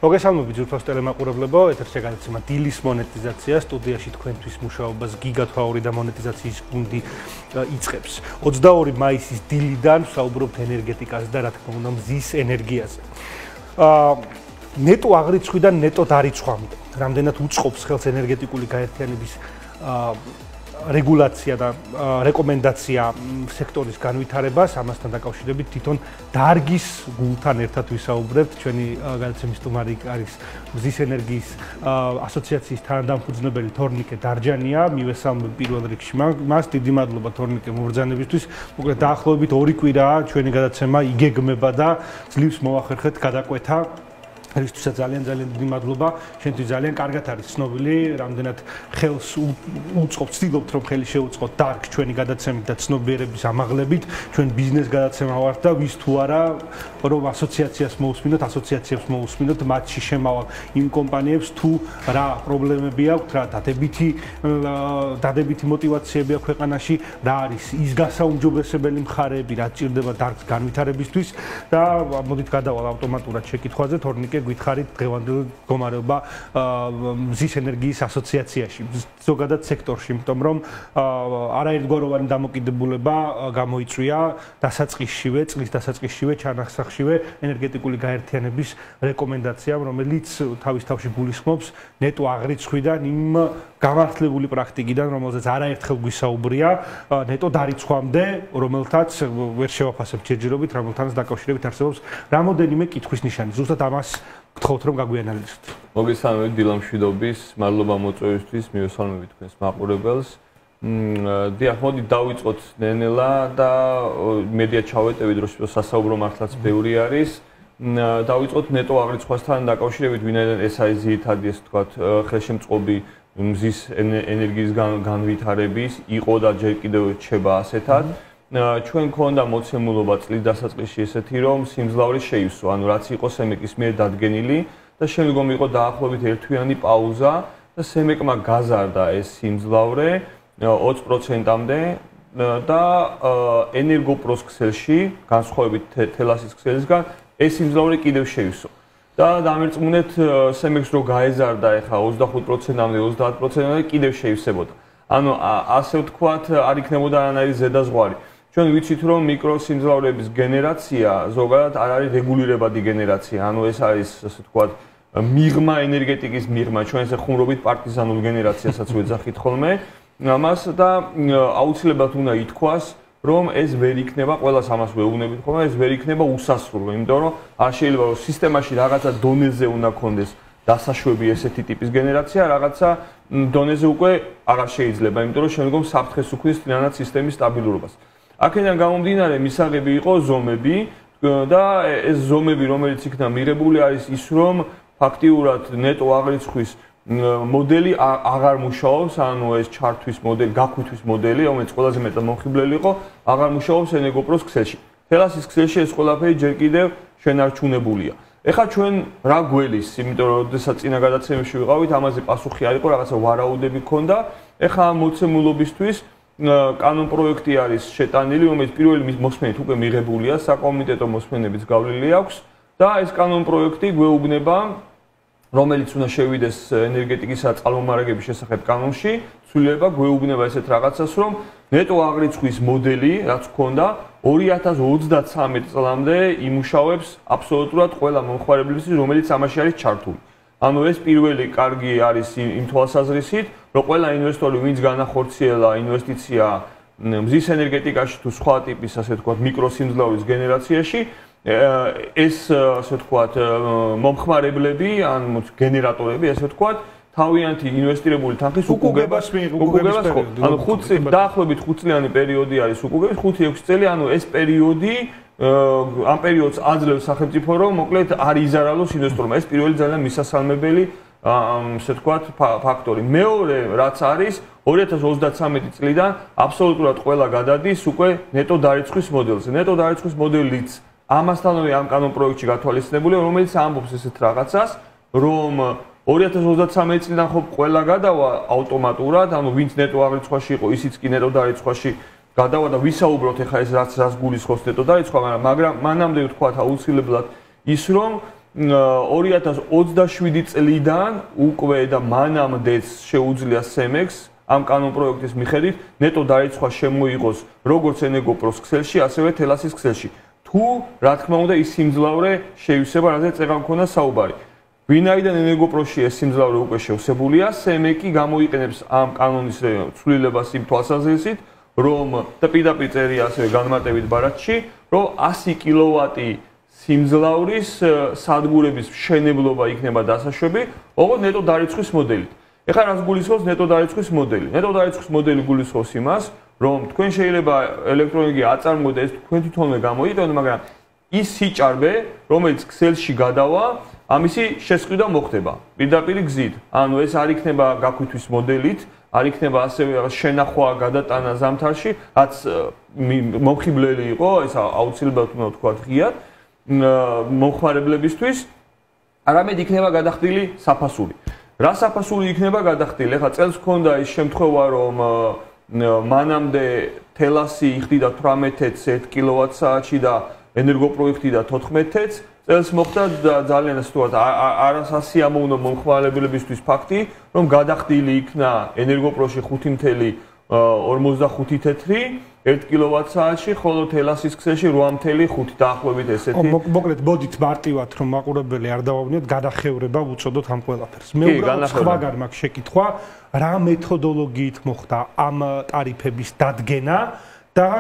მოგესალმებით ძვირფას ტელემაყურებლებო, ეთერში გადაცემა დილის მონეტიზაცია, სტუდიაში თქვენთვის მუშაობას გიგათვაური და მონეტიზაციის გუნდი იწყებს. 22 მაისის დილიდან ვსაუბრობთ ენერგეტიკაზე და რა თქმა უნდა მზის ენერგიაზე. ნეტო აღრიცხვიდან ნეტო დარიცხვამდე, რამდენად უწყობს ხელს ენერგეტიკული გაერთიანების რეგულაცია და რეკომენდაცია სექტორის განვითარებას, ამასთან დაკავშირებით თვითონ დარგის გულთან ერთად ვისაუბრებთ. ჩვენი გადაცემის სტუმარი არის მზის ენერგიის ასოციაციის თანადამფუძნებელი თორნიკე დარჯანია. მივესალმებ პირველ რიგში მას. დიდი მადლობა თორნიკე მობრძანებისთვის. მოკლედ დაახლოებით 2 კვირაა ჩვენი გადაცემა იგეგმება და ძლივს მოახერხეთ გადაკვეთა. რისთვისაც ძალიან დიდი მადლობა. შენთვის ძალიან კარგად არის ცნობილი, რამდენად ხელს უწყობთ, ცდილობთ რომ ხელი შეუწყოთ დარგს ჩვენი გადაცემით და ცნობიერების ამაღლებით. ჩვენ ბიზნეს გადაცემა ვართ და ვის თუ არა რომ ასოციაციას მოусმინოთ, ასოციაციებს მოусმინოთ, მათში შემავალ იმ კომპანიებს თუ რა პრობლემები აქვთ, რა დადებითი მოტივაციები აქვს ქვეყანაში, რა არის ის გასაუმჯობესებელი მხარეები, რაც ჭირდება დარგს განვითარებისთვის და მოდით გადავალ ავტომატურად შეკითხვაზე. თორნიკე გითხარით დღევანდელ მდგომარეობა მზის ენერგიის ასოციაციაში, ზოგადად სექტორში, იმიტომ რომ არაერთგვაროვანი დამოკიდებულება გამოიწვია დასაწყისშივე, წლის დასაწყისშივე, ჩანახსახშივე ენერგეტიკული გაერთიანების რეკომენდაციამ, რომელიც თავის თავში გულისხმობს ნეტო აღრიცხვიდან იმ გამართლებული პრაქტიკიდან, რომელზეც არაერთხელ გვისაუბრია, ნეტო დარიცხვამდე, რომელთაც ვერ შევაფასებთ ჯერჯერობით, რომელთანაც დაკავშირებით არსებობს რამოდენიმე კითხვის ნიშანი. ზუსტად ამას გთხოვთ რომ გაგვიანალიზოთ. მოგესალმებით დილამშვიდობის, მადლობა მოწვევისთვის, მივესალმებით თქვენს მაყურებელს. დიახ, მოდით დავიწყოთ ნენელა და მედია ჩავეტევით, რომ სასაუბრო მართლაც ბევრი არის. დავიწყოთ ნეტო აღრიცხვასთან დაკავშირებით, ვინაიდან ეს არის ძირითადი, ესე ვთქვათ, ხელშემწყობი მზის ენერგიის განვითარების იყო და ჯერ კიდევ რჩება ასეთად. ჩვენ გქონდა მოცემულობა წლის დასაწყისში ესეთი, რომ სიმძლავრე შეივსო, ანუ რაც იყო სემეკის მიერ დადგენილი და შემდგომ იყო დაახლოებით ერთთვიანი პაუზა და სემეკმა გაზარდა ეს სიმძლავრე 20%-მდე და ენერგოპროს ქსელში, განსხვავებით თელასის ქსელისგან, ეს სიმძლავრე კიდევ შეივსო. და დამერწმუნეთ სემეკს რო გაეზარდა ეხა 25%-მდე, 30%-მდე კიდევ შეივსებოდა. ანუ ასე ვთქვათ, არ იქნებოდა არანაირი ზედაზღვარი. ჩვენ ვიცით რომ მიკროსიმძლავრების გენერაცია ზოგადად არ არის რეგულირებადი გენერაცია, ანუ ეს არის ასე ვთქვათ მიღმა ენერგეტიკის მიღმა, ჩვენ ესე ხუმრობით პარტიზანულ გენერაციასაც ვეძახით ხოლმე. ამას და აუცილებლად უნდა ითქვას, რომ ეს ვერ იქნება, ყველას ამას ვეუბნებით ხოლმე, ეს ვერ იქნება უსასრულო, იმიტომ რომ არ შეიძლება რომ სისტემაში რაღაცა დონეზე უნდა კონდეს დასაშვები ესეთი ტიპის გენერაცია, რაღაცა დონეზე უკვე აღარ შეიძლება, იმიტომ რომ შემდგომ საფრთხეს უქმნის მთლიანად სისტემის სტაბილურობას. აქედან გამომდინარე მისაღები იყო ზომები და ეს ზომები, რომელიც იქნა მიღებული, არის ის, რომ ფაქტიურად ნეტო აღრიცხვის მოდელი აღარ მუშაობს, ანუ ეს ჩართვის მოდელი, გაქვითვის მოდელი, რომელიც ყველაზე მეტად მომხიბლელი იყო, აღარ მუშაობს ენერგოპროს ქსელში. თელასის ქსელში ეს ყველაფერი ჯერ კიდევ შენარჩუნებულია. ეხლა ჩვენ რა გველის, იმიტომ რომ შესაძ წინა გადაცემებში ვიყავით, ამაზე პასუხი არ იყო, რაღაცა ვარაუდები ქონდა. ეხლა ამ მოცემულობისთვის კანონ პროექტი არის შეტანილი, რომელიც პირველი მოსმენით უკვე მიღებულია, საკომიტეტო მოსმენებიც გავლილი აქვს და ეს კანონ პროექტი გვეუბნება, რომელიც უნდა შევიდეს ენერგეტიკისა და წყალმომარაგების შესახებ კანონში, ცვლილება გვეუბნება ესეთ რაღაცას, რომ ნეტო აღრიცხვის მოდელი, რაც ჰქონდა 2033 წლამდე იმუშავებს აბსოლუტურად ყველა მომხმარებლისთვის, რომელიც ამაში არის ჩართული. ანუ ეს პირველი კარგი არის იმ თვალსაზრისით, რომ ყველა ინვესტორი, ვინც განახორციელა ინვესტიცია მზის ენერგეტიკაში თუ სხვა ტიპის, ასე ვთქვათ, მიკროსიმძლავრის გენერაციაში, ეს, ასე ვთქვათ, მომხმარებლები, ან გენერატორები, ასე ვთქვათ, თავიანთი ინვესტირებული თანხის უკუგებას ხო, ანუ 5 დაახლოებით 5 წლიანი პერიოდი არის უკუგების, 5-6 წელი, ანუ ეს პერიოდი ამ პერიოდს აძლევს სახელმწიფო, რომ მოკლედ არ იზარალოს ინვესტორმა. ეს პირველი ძალიან მისასალმებელი, ასე ვთქვათ, ფაქტორი. მეორე, რაც არის 2033 წლიდან აბსოლუტურად ყველა გადადის უკვე ნეტო დარიცხვის მოდელზე. ნეტო დარიცხვის მოდელიც ამასთანავე ამ კანონ პროექტში გათვალისწინებულია, რომელიც ამბობს ესეთ რაღაცას, რომ 2033 წლიდან ხო ყველა გადავა ავტომატურად, ანუ ვინც ნეტო აღრიცხვაში იყო, ისიც კი ნეტო დარიცხვაში გადავა და ვისაუბროთ ეხლა ეს რაც გულისხმობს ნეტო დარიცხვა, მაგრამ მანამდე ვთქვათ აუცილებლად ის რომ 2027 წლიდან უკვე და მანამდეც შეუძლია სემექს ამ კანონპროექტის მიხედვით ნეტო დარიცხვა შემოიღოს როგორც ენერგოპროს ქსელში, ასევე თელასის ქსელში. თუ რა თქმა უნდა ის სიმძლავრე შეივსება, რადგან წეგან მქონდა საუბარი. ვინაიდან ენერგოპროში ეს სიმძლავრე უკვე შევსებულია, სემეკი გამოიყენებს ამ კანონის ცვლილებას იმ თვალსაზრისით, რომ და პირდაპირ წერია ასევე განმარტებით ბარათში, რომ 100 კილოვატი სიმძლავრის სადგურების მშენებლობა იქნება დასაშვები, ოღონდ ნეტო დარიცხვის მოდელით. ეხლა რას გულისხმობს ნეტო დარიცხვის მოდელი? ნეტო დარიცხვის მოდელი გულისხმობს იმას, რომ თქვენ შეიძლება ელექტროენერგია აწარმოოთ და ეს თქვენ თვითონვე გამოიყენოთ, მაგრამ ის სიჭარბე, რომელიც ქსელში გადავა, ამისი შესყიდვა მოხდება პირდაპირ გზით. ანუ ეს არ იქნება გაქვთვის მოდელით, არ იქნება ასევე შენახვა გადატანა ზამთარში, რაც მომხიბლელი იყო, ეს აუცილებლად უნდა თქვა ღიად მომხმარებლებისთვის, არამედ იქნება გადახდილი საფასური. რა საფასური იქნება გადახდილი? ეხლა წელს ჰქონდა ის შემთხვევა, რომ მანამდე თელასი იხდიდა 18-ს 1 კილოვატ-საათში და ენერგოპროექტი და 14-ს. წელს მოხდა ძალიან ასე ვთქვათ, არასასიამოვნო მომხმარებლებისთვის ფაქტი, რომ გადახდილი იქნა ენერგოპროში 5.45 თეთრი 1 კილოვატ-საათში, ხოლო თელასის ქსელში 8.5 დაახლოებით ესეთი. მოკლედ, მოდით მარტივად რომ მაყურებელი არ დავავნიოთ, გადახევრება უწოდოთ ამ ყველაფერს. მე უბრალოდ სხვაგან მაქვს შეკითხვა, რა მეთოდოლოგიით მოხდა ამ ტარიფების დადგენა და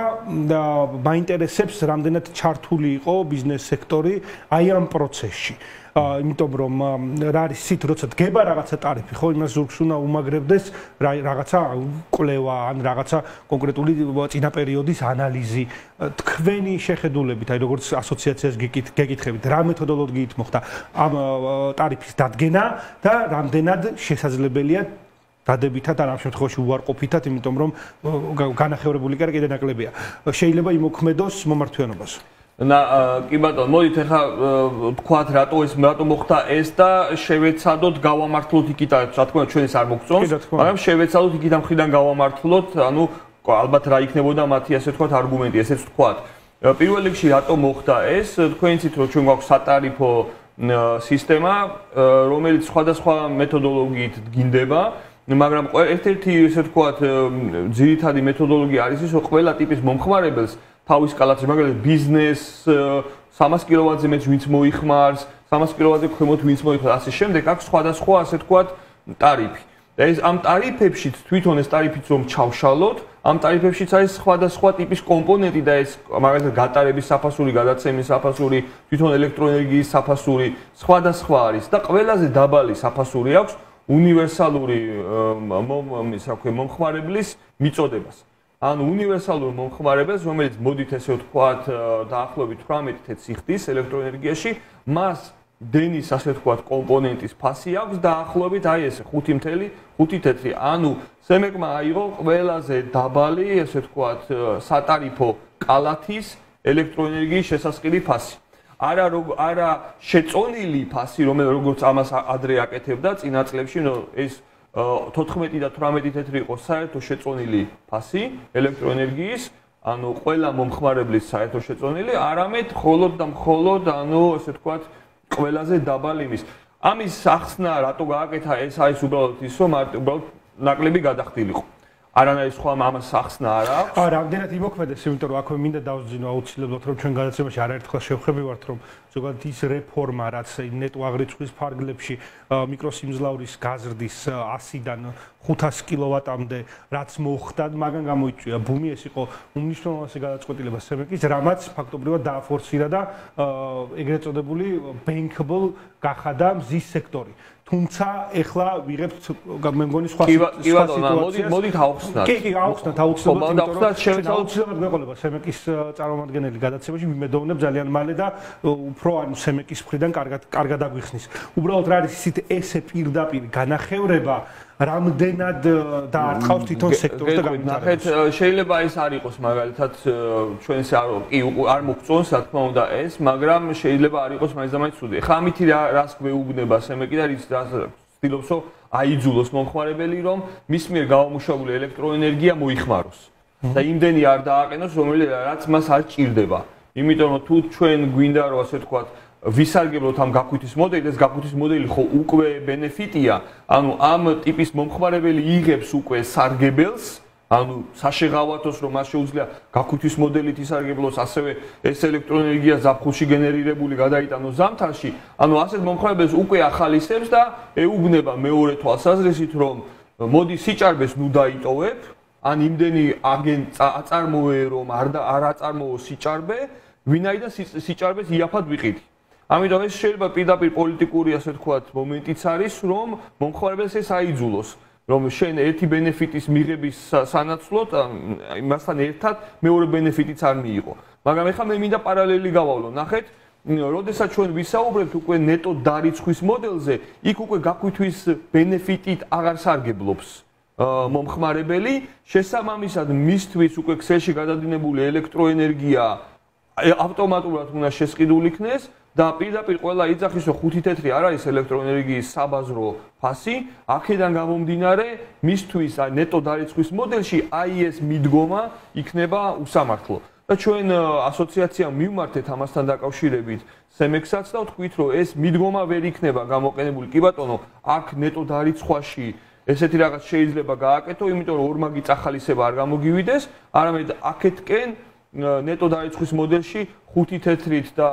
მაინტერესებს, რამდენად ჩართული იყო ბიზნეს სექტორი აი ამ პროცესში. იმიტომ რომ რა არის სით როცა დგება რაღაცა ტარიფი, ხო, იმას ზურგს უნდა უმაგრებდეს რაღაცა კვლევა ან რაღაცა კონკრეტული წინა პერიოდის ანალიზი. თქვენი შეხედულებით, აი როგორც ასოციაციას გეკითხებით, რა მეთოდოლოგიით მოხდა ამ ტარიფის დადგენა და რამდენად შესაძლებელია დადებითად ან ამ შემთხვევაში უარყოფითად, იმიტომ რომ განახევრებული კი არა კიდე ნაკლებია. შეიძლება იმოქმედოს მომართვიანობას. კი ბატონო, მოდით ახლა თქვათ რატო მოხდა ეს და შევეცადოთ გავამართლოთ იქით, რა თქმა უნდა ჩვენ ეს არ მოგწონს, მაგრამ შევეცადოთ იქით ამ მხრიდან გავამართლოთ, ანუ ალბათ რა იქნებოდა მათი ასე ვთქვათ არგუმენტი, ესეც ვთქვათ. პირველ რიგში რატო მოხდა ეს? თქვენ იცით რომ ჩვენ გვაქვს სატარიფო სისტემა, რომელიც სხვადასხვა მეთოდოლოგიით დგინდება, მაგრამ ერთ-ერთი ესე ვთქვათ ძირითადი მეთოდოლოგია არის ის, რომ ყველა ტიპის მომხმარებელს თავის კალათზე, მაგალითად ბიზნეს 300 კილოვატზე მეც ვინც მოიხმარს, 300 კილოვატზე ქვემოთ ვინც მოიხმარს, ასე შემდეგ აქვს სხვადასხვა ასე ვთქვათ ტარიფი. და ეს ამ ტარიფებშიც თვითონ ეს ტარიფიც რომ ჩავშალოთ, ამ ტარიფებშიც არის სხვადასხვა ტიპის კომპონენტი და ეს მაგალითად გატარების საფასური, გადაცემის საფასური, თვითონ ელექტროენერგიის საფასური, სხვადასხვა არის და ყველაზე დაბალი საფასური აქვს უნივერსალური მომხმარებლის მიწოდებას. ანუ უნივერსალურ მომხმარებელს, რომელიც მოდით ესე ვთქვათ, დაახლოებით 18 იხდის ელექტროენერგიაში, მას დენის ასე ვთქვათ კომპონენტის ფასი აქვს დაახლოებით აი ესე 5.5 თეთრი. ანუ სემეკმა აიღო ყველაზე დაბალი ესე ვთქვათ სატარიფო კალათის ელექტროენერგიის შესასყიდი ფასი. არა შეწონილი ფასი, როგორც ამას ადრე აკეთებდა წინა წლებში, ეს 14 და 18 თეთრი იყო საერთო შეწონილი ფასი ელექტროენერგიის, ანუ ყველა მომხმარებლის საერთო შეწონილი, არამედ მხოლოდ და მხოლოდ, ანუ ასე ვთქვათ, ყველაზე დაბალი იმის. ამის ახსნა რატო გააკეთა, ეს არის უბრალოდ ის, რომ უბრალოდ ნაკლები გადახდილიყო. არანაირი სხვა ამას ახსნა არ აქვს. რამდენად იმოქმედეს, იმიტომ რომ აქვე მინდა დავძინო აუცილებლად, რომ ჩვენ გადაცემაში არაერთხელ შევხვდებით, რომ ზოგადად ის რეფორმა, რაც ნეტო აღრიცხვის ფარგლებში მიკროსიმძლავრის გაზრდის 100-დან 500 კილოვატამდე რაც მოხდა, მაგან გამოიწვია ბუმი, ეს იყო უმნიშვნელოვანესი გადაწყვეტილება სემეკის, რამაც ფაქტობრივად დააფორსირა და ეგრეთ წოდებული bankable გახადა მზის სექტორი. თუმცა ეხლა ვიღებთ მე მგონი სხვა სიტუაციას. მოდით ავხსნათ. კი, ავხსნათ აუცილებლად, იმიტომ რომ აუცილებლად მეყოლება სემეკის წარმომადგენელი გადაცემაში, ვიმედოვნებ ძალიან მალე და უფრო ანუ სემეკის მხრიდან კარგად აგვიხსნის. უბრალოდ რა არის ისეთ ესე პირდაპირ განახევრება, რამდენად დაარტყავს თვითონ სექტორს და განვითარებას. შეიძლება ეს არ იყოს მაგალითად ჩვენ ესე არ მოგწონს რა თქმა უნდა ეს, მაგრამ შეიძლება არ იყოს მაინც და მაინც ცუდი. ხა ამითი რას გვეუბნება სემეკი და რის ცდილობს რომ აიძულოს მომხმარებელი რომ მის მიერ გამომუშავებული ელექტროენერგია მოიხმაროს და იმდენი არ დააყენოს, რომელიც რაც მას არ ჭირდება. იმიტომ რომ თუ ჩვენ გვინდა რომ ასე ვთქვათ ვისარგებლოთ ამ გაქვითის მოდელით, ეს გაქვითის მოდელი ხო უკვე ბენეფიტია, ანუ ამ ტიპის მომხმარებელი იღებს უკვე სარგებელს, ანუ საშეღავათოს რომ მას შეუძლია გაქვითის მოდელით ისარგებლოს, ასევე ეს ელექტროენერგია ზაფხულში გენერირებული გადაიტანოს ზამთარში, ანუ ასეთ მომხმარებელს უკვე ახალისებს და ეუბნება მეორე თვალსაზრისით, რომ მოდი სიჭარბეს ნუ დაიტოვებ, ან იმდენი აწარმოე რომ არ აწარმოო სიჭარბე, ვინაიდან სიჭარბეს იაფად ვიყიდი. ამიტომ ეს შეიძლება პირდაპირ პოლიტიკური, ასე ვთქვათ, მომენტიც არის, რომ მომხმარებელს ეს აიძულოს, რომ შენ ერთი ბენეფიტის მიღების სანაცვლოდ, იმასთან ერთად მეორე ბენეფიტიც არ მიიღო. მაგრამ ეხლა მე მინდა პარალელი გავავლო, ნახეთ, როდესაც ჩვენ ვისაუბრებთ უკვე ნეტო დარიცხვის მოდელზე, იქ უკვე გაქვითვის ბენეფიტით აღარ სარგებლობს მომხმარებელი, შესაბამისად მისთვის უკვე ქსელში გადადინებული ელექტროენერგია ავტომატურად უნდა შესყიდული იქნეს და პირდაპირ ყველა იძახის, რომ 5 თეთრი არ არის ელექტროენერგიის საბაზრო ფასი, აქედან გამომდინარე მისთვის ნეტო დარიცხვის მოდელში აი ეს მიდგომა იქნება უსამართლო. და ჩვენ ასოციაციამ მივმართეთ ამასთან დაკავშირებით SEMEX-აც და ვთქვით, რომ ეს მიდგომა ვერ იქნება გამოყენებული. კი ბატონო, აქ ნეტო დარიცხვაში ესეთი რაღაც შეიძლება გააკეთო, იმიტომ რომ ორმაგი წახალისება არ გამოგივიდეს, არამედ აქეთკენ ნეტო დარიცხვის მოდელში 5 თეთრით და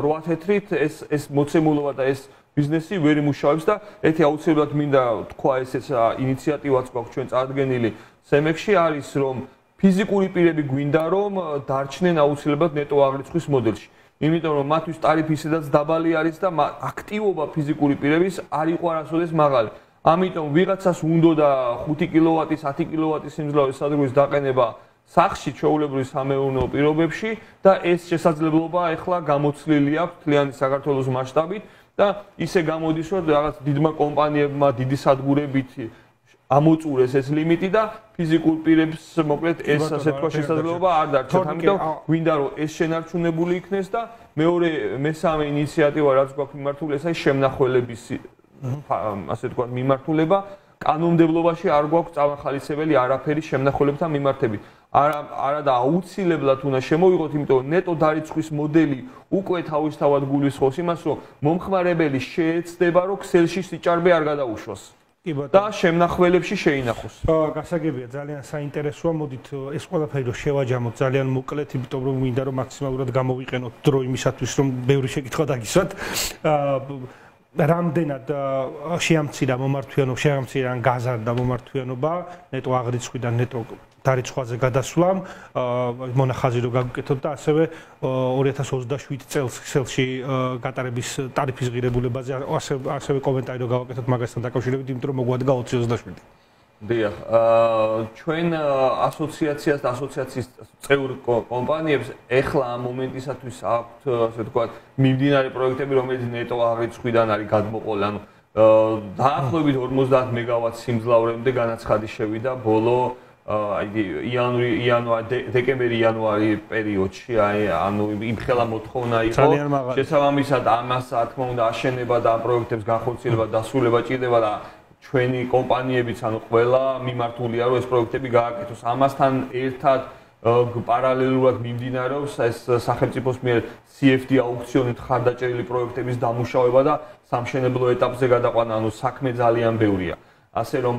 8 თეთრით ეს მოცემულობა და ეს ბიზნესი ვერ იმუშავებს და ერთი აუცილებლად მინდა თქვა ესეც ინიციატივაც გვაქვს ჩვენ წარდგენილი SEMEX-ში არის რომ ფიზიკური პირები გვინდა რომ დარჩნენ აუცილებლად ნეტო აღრიცხვის მოდელში. იმიტომ რომ მათთვის ტარიფი ისედაც დაბალი არის და აქტივობა ფიზიკური პირების არ იყო არასოდეს მაღალი. ამიტომ ვიღაცას უნდა 5 კილოვატის, 10 კილოვატის სიმძლავრის სადროის დაყენება სახში ჩვეულებრივი სამეურნეო პირობებში და ეს შესაძლებლობა ახლა გამოცლილი აქვს მთლიანი საქართველოს მასშტაბით და ისე გამოდის რომ რაღაც დიდმა კომპანიებმა დიდი სადგურებით ამოწურეს ეს ლიმიტი და ფიზიკურ პირებს მოკლედ ეს ასე თქვა შესაძლებლობა არ დარჩათ. ამიტომ გვინდა რომ ეს შენარჩუნებული იქნეს და მესამე ინიციატივა რაც გვაქვს მიმართული ეს არის შემნახველების ასე თქვა მიმართულება. კანონმდებლობაში არ გვაქვს წამახალისებელი არაფერი შემნახველებთან მიმართებით. არა და აუცილებლად უნდა შემოვიღოთ, იმიტომ რომ ნეტო დარიცხვის მოდელი უკვე თავისთავად გულისხმობს იმას, რომ მომხმარებელი შეეცდება, რომ ქსელში სიჭარბე არ გადაუშვას. და შემნახველებში შეინახოს. გასაგებია, ძალიან საინტერესოა. მოდით ეს ყველაფერი რომ შევაჯამოთ ძალიან მოკლედ, იმიტომ რომ მინდა რომ მაქსიმალურად გამოვიყენოთ დრო იმისათვის, რომ ბევრი შეკითხვა დაგისვათ. რამდენად შეამცირა ან გაზარდა მომართვიანობა ნეტო აღრიცხვიდან ნეტო დარიცხვაზე გადასვლამ, მონახაზი რო გაგკეთოთ და ასევე 2027 წელს ქსელში გატარების ტარიფის ღირებულებაზე ასევე კომენტარი რო გავაკეთოთ მაგასთან დაკავშირებით, იმიტომ რომ მოგვადგა 2027. დიახ, ჩვენ ასოციაციას და ასოციაციის წევრ კომპანიებს ეხლა ამ მომენტისათვის აქვთ, ასე ვთქვათ, მიმდინარე პროექტები, რომელიც ნეტო აღრიცხვიდან არის გადმოყოლი, ანუ დაახლოებით 50 მეგავატ სიმძლავრემდე განაცხადი შევიდა ბოლო დეკემბერი-იანვარი პერიოდში, ანუ იმხელა მოთხოვნა იყო. შესაბამისად ამას რა თქმა უნდა აშენება და ამ პროექტებს განხორციელება, დასრულება ჭირდება და ჩვენი კომპანიებიც ანუ ყველა მიმართულია რომ ეს პროექტები გააკეთოს. ამასთან ერთად პარალელურად მიმდინარეობს ეს სახელმწიფოს მიერ CFD აუქციონით ხარდაჭერილი პროექტების დამუშავება და სამშენებლო ეტაპზე გადაყვანა, ანუ საქმე ძალიან ბევრია. ასე რომ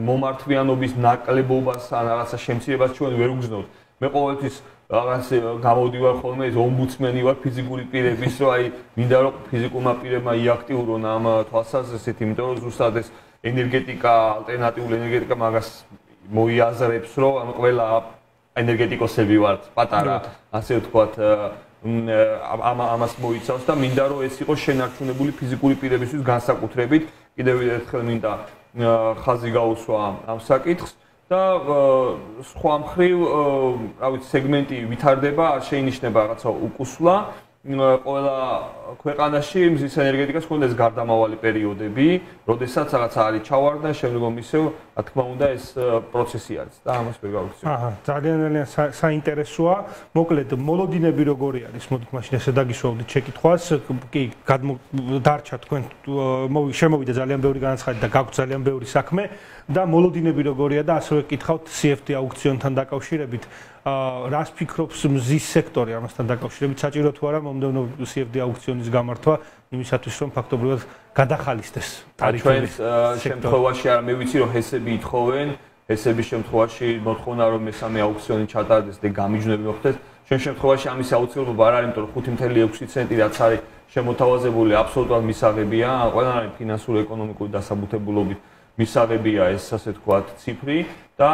მომართვიანობის ნაკლებობას ან რაღაცა შემცირებას ჩვენ ვერ ვგრძნობთ. მე ყოველთვის რაღაც გამოდივარ ხოლმე ეს ომბუდსმენი ვარ ფიზიკური პირების, რომ აი მინდა რომ ფიზიკურმა პირებმა იაქტიურონ ამ თვალსაზრისით, იმიტომ რომ ზუსტად ეს ენერგეტიკა, ალტერნატიული ენერგეტიკა მაგას მოიაზრებს, რომ ანუ ყველა ენერგეტიკოსები ვართ, პატარა, ასე ვთქვათ, ამას მოიცავს და მინდა რომ ეს იყოს შენარჩუნებული ფიზიკური პირებისთვის განსაკუთრებით. კიდევ ერთხელ მინდა ხაზი გაუსვა ამ საკითხს და სხვა მხრივ, რა ვიცი, სეგმენტი ვითარდება, არ შეინიშნება რაღაცა უკუსვლა. ყველა ქვეყანაში მზის ენერგეტიკას ჰქონდეს გარდამავალი პერიოდები, როდესაც რაღაცა არის ჩავარდა, შემდგომ ისევ, რა თქმა უნდა, ეს პროცესი არის და ამას ვერ გავიქცევ. ძალიან საინტერესოა. მოკლედ, მოლოდინები როგორი არის? მოდით მაშინ ესე დაგისვავდით შეკითხვას. კი, დარჩა თქვენ შემოვიდა ძალიან ბევრი განაცხადი და გაქვთ ძალიან ბევრი საქმე და მოლოდინები როგორია და ასევე გკითხავთ CFD აუქციონთან დაკავშირებით. რას ფიქრობს მზის სექტორი ამასთან დაკავშირებით, საჭირო თუ არა მომდევნო CFD აუქციონის გამართვა იმისათვის, რომ ფაქტობრივად გადახალისდეს ტარიფები. შემთხვევაში არ მე ვიცი, რომ ჰესები ითხოვენ, ჰესების შემთხვევაში მოთხოვნა, რომ მესამე აუქციონი ჩატარდეს და გამიჯნები მოხდეს. ჩვენ შემთხვევაში ამის აუცილებლობა არ არის, იმიტომ რომ 5.6 ცენტი რაც არის შემოთავაზებული აბსოლუტურად მისაღებია, ყველანაირი ფინანსური ეკონომიკური დასაბუთებულობით მისაღებია ეს ასე თქვათ ციფრი და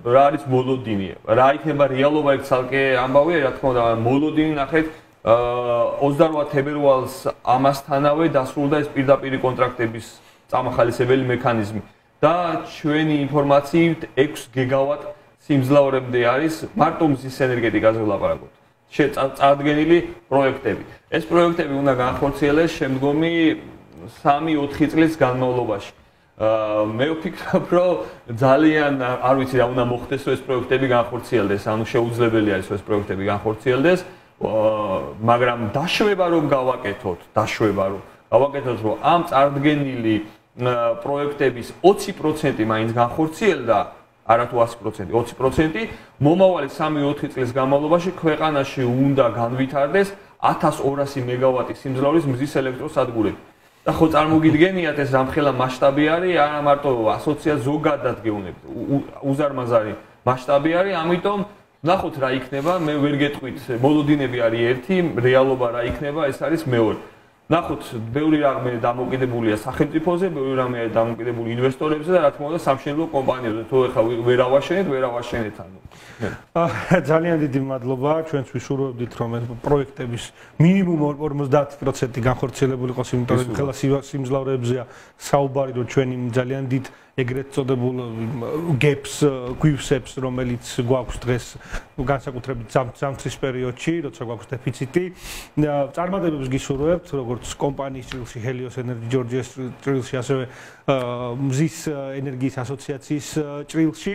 რა არის მოლოდინი? რა იქნება რეალობა ერთ ცალკე ამბავია, რა თქმა უნდა, მოლოდინი ნახეთ 28 თებერვალს ამასთანავე დასრულდა ეს პირდაპირი კონტრაქტების წამახალისებელი მექანიზმი და ჩვენი ინფორმაციით 6 გიგავატ სიმძლავრემდე არის მარტო მზის ენერგეტიკაზე ვლაპარაკობთ. წარდგენილი პროექტები. ეს პროექტები უნდა განხორციელდეს შემდგომი 3-4 წლის განმავლობაში. მე ვფიქრობ, რომ ძალიან არ ვიცი რა უნდა მოხდეს, რომ ეს პროექტები განხორციელდეს, ანუ შეუძლებელი არის, რომ ეს პროექტები განხორციელდეს, მაგრამ დაშვება რომ გავაკეთოთ, რომ ამ წარდგენილი პროექტების 20% მაინც განხორციელდა, არა თუ 100%, 20%, მომავალი 3-4 წლის განმავლობაში ქვეყანაში უნდა განვითარდეს 1200 მეგავატი სიმძლავრის მზის ელექტროსადგურები. და ხო წარმოგიდგენიათ ეს რამხელა მასშტაბი არის, არა მარტო ასოციაცია ზოგადად გეუბნებით, უზარმაზარი მასშტაბი არის, ამიტომ ნახოთ რა იქნება, მე ვერ გეტყვით, მოლოდინები არის ერთი, რეალობა რა იქნება, ეს არის მეორე. ნახოთ, ბევრი რამე დამოკიდებულია სახელმწიფოზე, ბევრი რამე დამოკიდებული ინვესტორებზე და რა თქმა უნდა სამშენებლო კომპანიებზე. თუ ეხლა ვერ ავაშენეთ ანუ. ძალიან დიდი მადლობა, ჩვენც ვიშურვებდით, რომ ეს პროექტების მინიმუმ 50% განხორციელებული იყოს, იმიტომ რომ ხელა სიმძლავრეებზეა საუბარი, რომ ჩვენი ძალიან დიდ ეგრეთ წოდებულ gaps, გვივსებს, რომელიც გვაქვს დღეს განსაკუთრებით ზამთრის პერიოდში, როცა გვაქვს დეფიციტი. წარმატებებს გისურვებთ, როგორც კომპანიის ჭრილში, Helios Energy Georgia's ჭრილში, ასევე მზის ენერგიის ასოციაციის ჭრილში.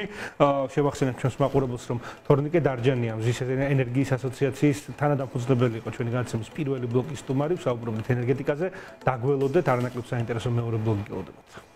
შევახსენებთ ჩვენს მაყურებელს, რომ თორნიკე დარჯანია მზის ენერგიის ასოციაციის თანადამფუძნებელი იყო ჩვენი განაცემის პირველი ბლოკის სტუმარი, ვსაუბრობთ ენერგეტიკაზე. დაგველოდეთ, არანაკლებ საინტერესო მეორე ბლოგი გელოდებათ.